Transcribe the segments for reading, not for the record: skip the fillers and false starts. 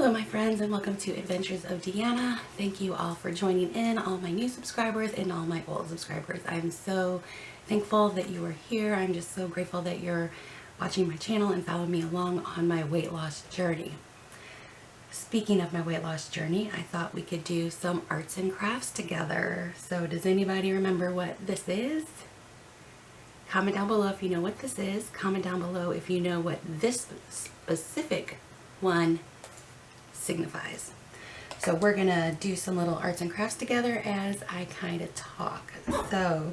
Hello my friends, and welcome to Adventures of Deanna. Thank you all for joining in, all my new subscribers and all my old subscribers. I'm so thankful that you are here. I'm just so grateful that you're watching my channel and following me along on my weight loss journey. Speaking of my weight loss journey, I thought we could do some arts and crafts together. So does anybody remember what this is? Comment down below if you know what this is. Comment down below if you know what this specific one signifies. So we're gonna do some little arts and crafts together as I kind of talk. So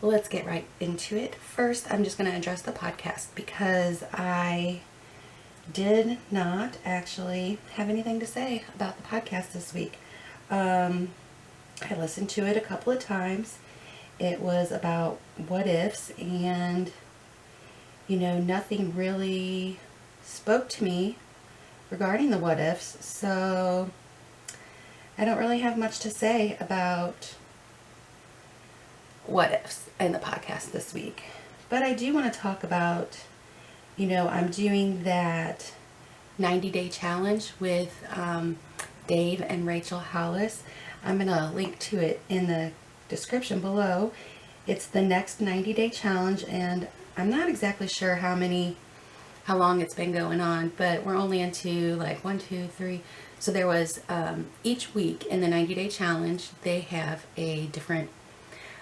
let's get right into it. First, I'm just gonna address the podcast because I did not actually have anything to say about the podcast this week. I listened to it a couple of times. It was about what ifs, and you know, nothing really spoke to me regarding the what ifs, so I don't really have much to say about what ifs in the podcast this week. But I do want to talk about, you know, I'm doing that 90-day challenge with Dave and Rachel Hollis. I'm going to link to it in the description below. It's the next 90-day challenge, and I'm not exactly sure how long it's been going on, but we're only into like 1, 2, 3. So there was each week in the 90-day challenge, they have a different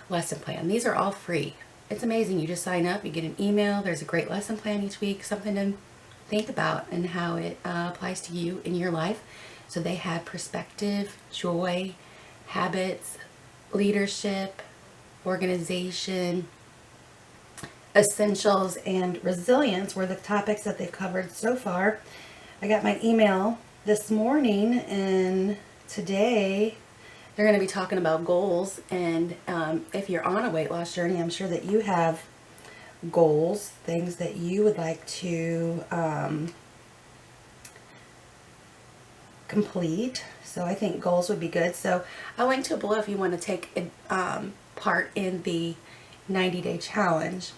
lesson plan. These are all free. It's amazing. You just sign up, you get an email. There's a great lesson plan each week, something to think about and how it applies to you in your life. So they had perspective, joy, habits, leadership, organization, essentials, and resilience were the topics that they've covered so far. I got my email this morning, and today they're going to be talking about goals. And if you're on a weight loss journey, I'm sure that you have goals, things that you would like to complete. So I think goals would be good. So I'll link to it below if you want to take part in the 90-day challenge.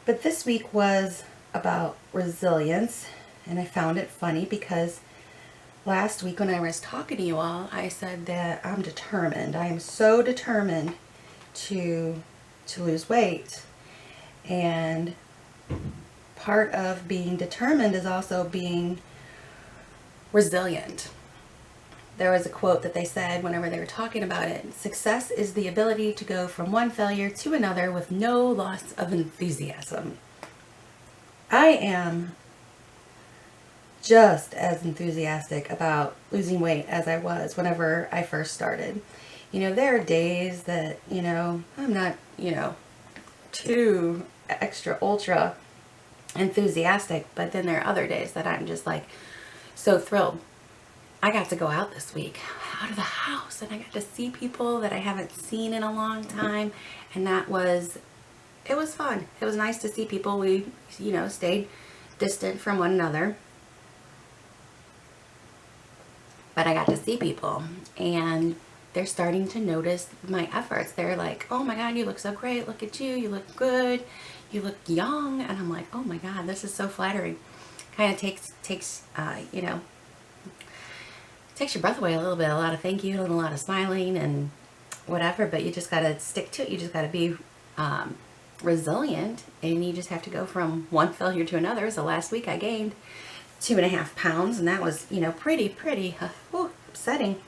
But this week was about resilience, and I found it funny because last week when I was talking to you all, I said that I'm determined. I am so determined to lose weight. And part of being determined is also being resilient. There was a quote that they said whenever they were talking about it: success is the ability to go from one failure to another with no loss of enthusiasm. I am just as enthusiastic about losing weight as I was whenever I first started. You know, there are days that, you know, I'm not, you know, too extra ultra enthusiastic, but then there are other days that I'm just like so thrilled. I got to go out this week, out of the house, and I got to see people that I haven't seen in a long time, and it was fun. It was nice to see people. We, you know, stayed distant from one another, but I got to see people, and they're starting to notice my efforts. They're like, oh my God, you look so great. Look at you. You look good. You look young. And I'm like, oh my God, this is so flattering. Kind of takes you know, takes your breath away a little bit. A lot of thank you and a lot of smiling and whatever, but you just got to stick to it. You just got to be resilient, and you just have to go from one failure to another. So last week I gained 2.5 pounds, and that was, you know, pretty upsetting.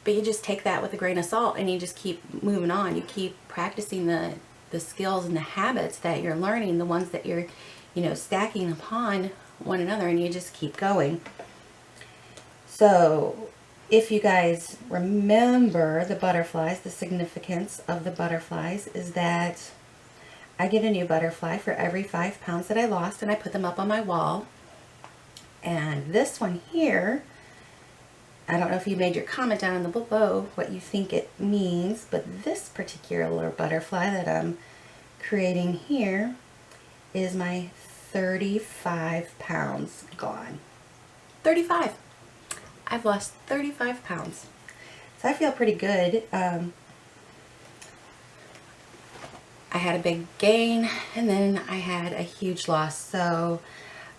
But you just take that with a grain of salt, and you just keep moving on. You keep practicing the skills and the habits that you're learning, the ones that you're, you know, stacking upon one another, and you just keep going. So if you guys remember the butterflies, the significance of the butterflies is that I get a new butterfly for every 5 pounds that I lost, and I put them up on my wall. And this one here, I don't know if you made your comment down in the below what you think it means, but this particular butterfly that I'm creating here is my 35 pounds gone. 35. I've lost 35 pounds. So I feel pretty good. I had a big gain, and then I had a huge loss. So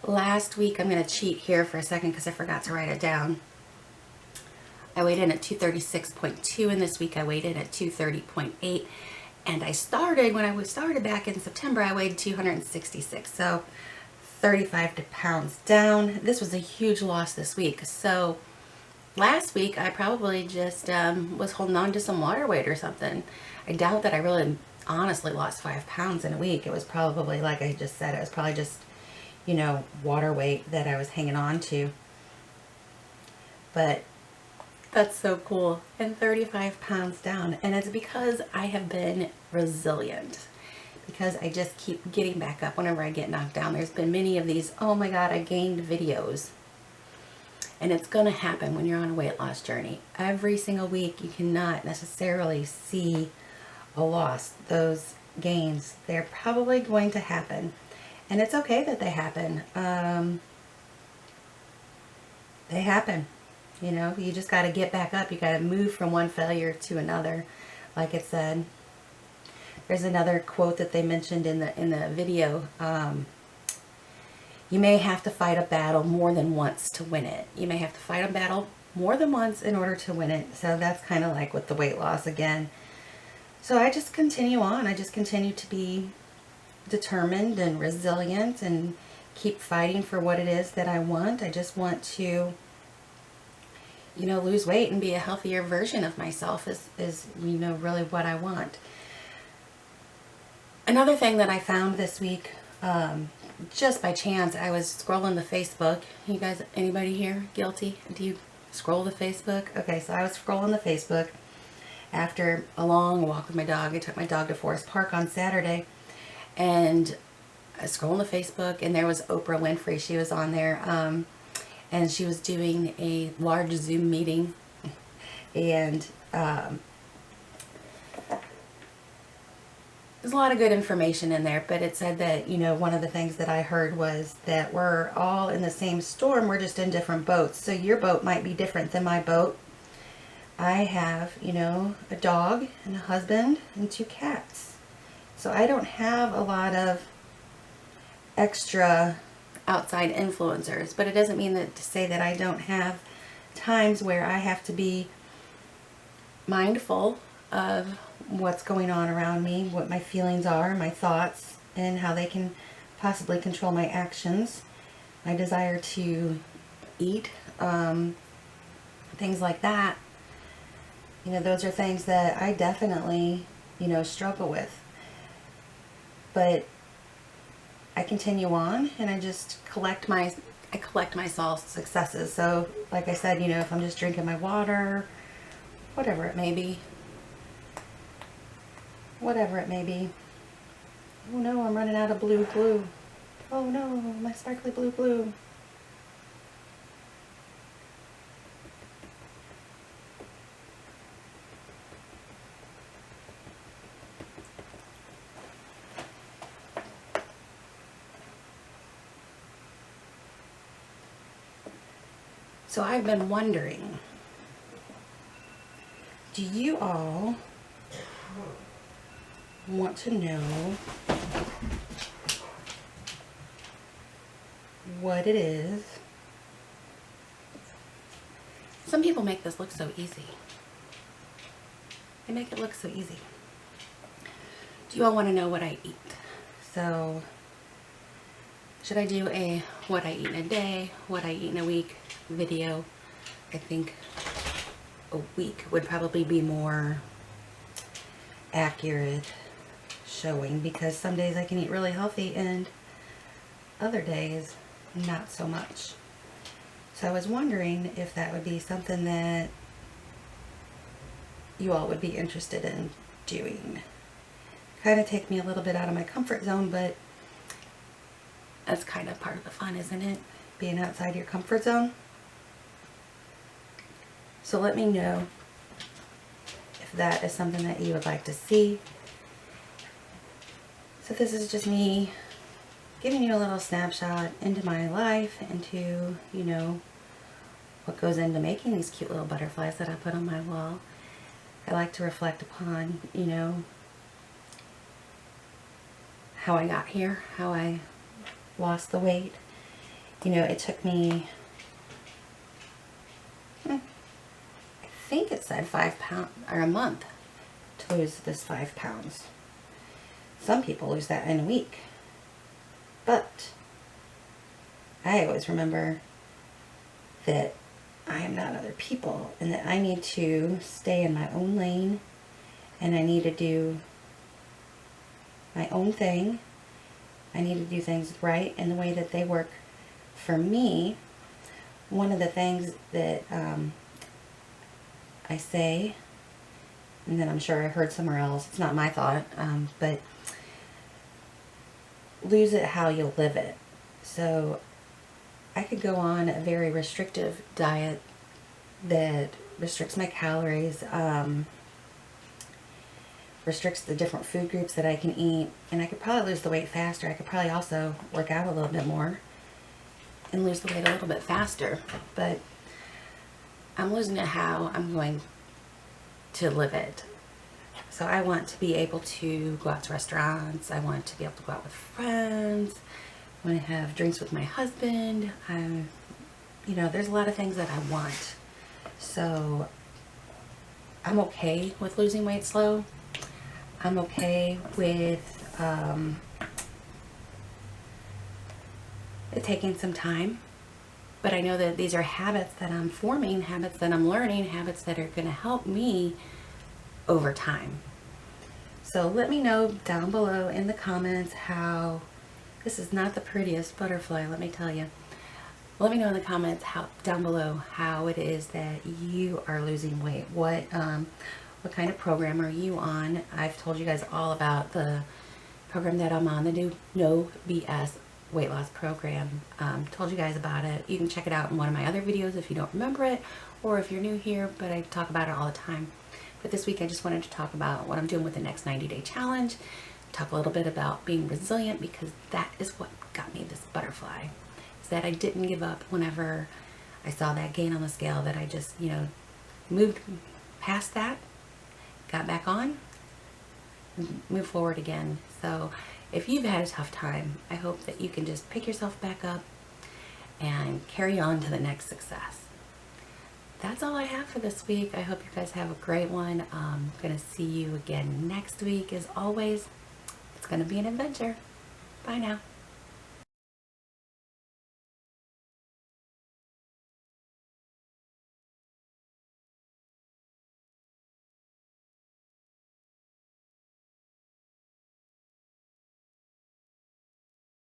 Last week, I'm going to cheat here for a second because I forgot to write it down. I weighed in at 236.2, and this week I weighed in at 230.8. And I started, when I started back in September, I weighed 266. So 35 pounds down. This was a huge loss this week. So last week I probably just was holding on to some water weight or something. I doubt that I really honestly lost 5 pounds in a week. It was probably, like I just said, it was probably just, you know, water weight that I was hanging on to. But that's so cool. And 35 pounds down. And it's because I have been resilient. Because I just keep getting back up whenever I get knocked down. There's been many of these, oh my God, I gained videos. And it's going to happen when you're on a weight loss journey. Every single week you cannot necessarily see a loss. Those gains, they're probably going to happen. And it's okay that they happen. They happen. You know, you just got to get back up. You got to move from one failure to another, like it said. There's another quote that they mentioned in the video. You may have to fight a battle more than once to win it. You may have to fight a battle more than once in order to win it. So that's kind of like with the weight loss again. So I just continue on. I just continue to be determined and resilient and keep fighting for what it is that I want. I just want to, you know, lose weight and be a healthier version of myself is you know, really what I want. Another thing that I found this week, just by chance, I was scrolling the Facebook. You guys, anybody here guilty? Do you scroll the Facebook? Okay, so I was scrolling the Facebook after a long walk with my dog. I took my dog to Forest Park on Saturday, and I was scrolling the Facebook, and there was Oprah Winfrey. She was on there, and she was doing a large Zoom meeting, and there's a lot of good information in there, but it said that, you know, one of the things that I heard was that we're all in the same storm, we're just in different boats. So your boat might be different than my boat. I have, you know, a dog and a husband and 2 cats. So I don't have a lot of extra outside influencers, but it doesn't mean that to say that I don't have times where I have to be mindful of what's going on around me, what my feelings are, my thoughts, and how they can possibly control my actions, my desire to eat, things like that. You know, those are things that I definitely, you know, struggle with. But I continue on, and I just collect my small successes. So, like I said, you know, if I'm just drinking my water, whatever it may be. Whatever it may be. Oh no, I'm running out of blue glue. Oh no, my sparkly blue glue. So I've been wondering, do you all want to know what it is? Some people make this look so easy. They make it look so easy. Do you all want to know what I eat? So should I do a what I eat in a day, what I eat in a week video? I think a week would probably be more accurate showing, because some days I can eat really healthy and other days not so much. So I was wondering if that would be something that you all would be interested in doing. Kind of take me a little bit out of my comfort zone, but that's kind of part of the fun, isn't it? Being outside your comfort zone. So let me know if that is something that you would like to see. So this is just me giving you a little snapshot into my life, into, you know, what goes into making these cute little butterflies that I put on my wall. I like to reflect upon, you know, how I got here, how I lost the weight, You know, it took me, I think it said 5 pounds, or a month, to lose this 5 pounds. Some people lose that in a week. But I always remember that I am not other people, and that I need to stay in my own lane, and I need to do my own thing. I need to do things right in the way that they work for me. One of the things that I say, and then I'm sure I heard somewhere else, it's not my thought, but lose it how you live it. So I could go on a very restrictive diet that restricts my calories, restricts the different food groups that I can eat, and I could probably lose the weight faster. I could probably also work out a little bit more and lose the weight a little bit faster, but I'm losing it how I'm going to live it. So I want to be able to go out to restaurants. I want to be able to go out with friends. I want to have drinks with my husband. You know, there's a lot of things that I want. So I'm okay with losing weight slow. I'm okay with it taking some time. But I know that these are habits that I'm forming, habits that I'm learning, habits that are going to help me over time. So let me know down below in the comments how, this is not the prettiest butterfly, let me tell you. Let me know in the comments down below how it is that you are losing weight. What kind of program are you on? I've told you guys all about the program that I'm on, the new No BS weight loss program. Told you guys about it. You can check it out in one of my other videos if you don't remember it, or if you're new here, but I talk about it all the time. But this week I just wanted to talk about what I'm doing with the next 90-day challenge, talk a little bit about being resilient, because that is what got me this butterfly, is that I didn't give up whenever I saw that gain on the scale, that I just, you know, moved past that, got back on, move forward again. So if you've had a tough time, I hope that you can just pick yourself back up and carry on to the next success. That's all I have for this week. I hope you guys have a great one. I'm going to see you again next week. As always, it's going to be an adventure. Bye now.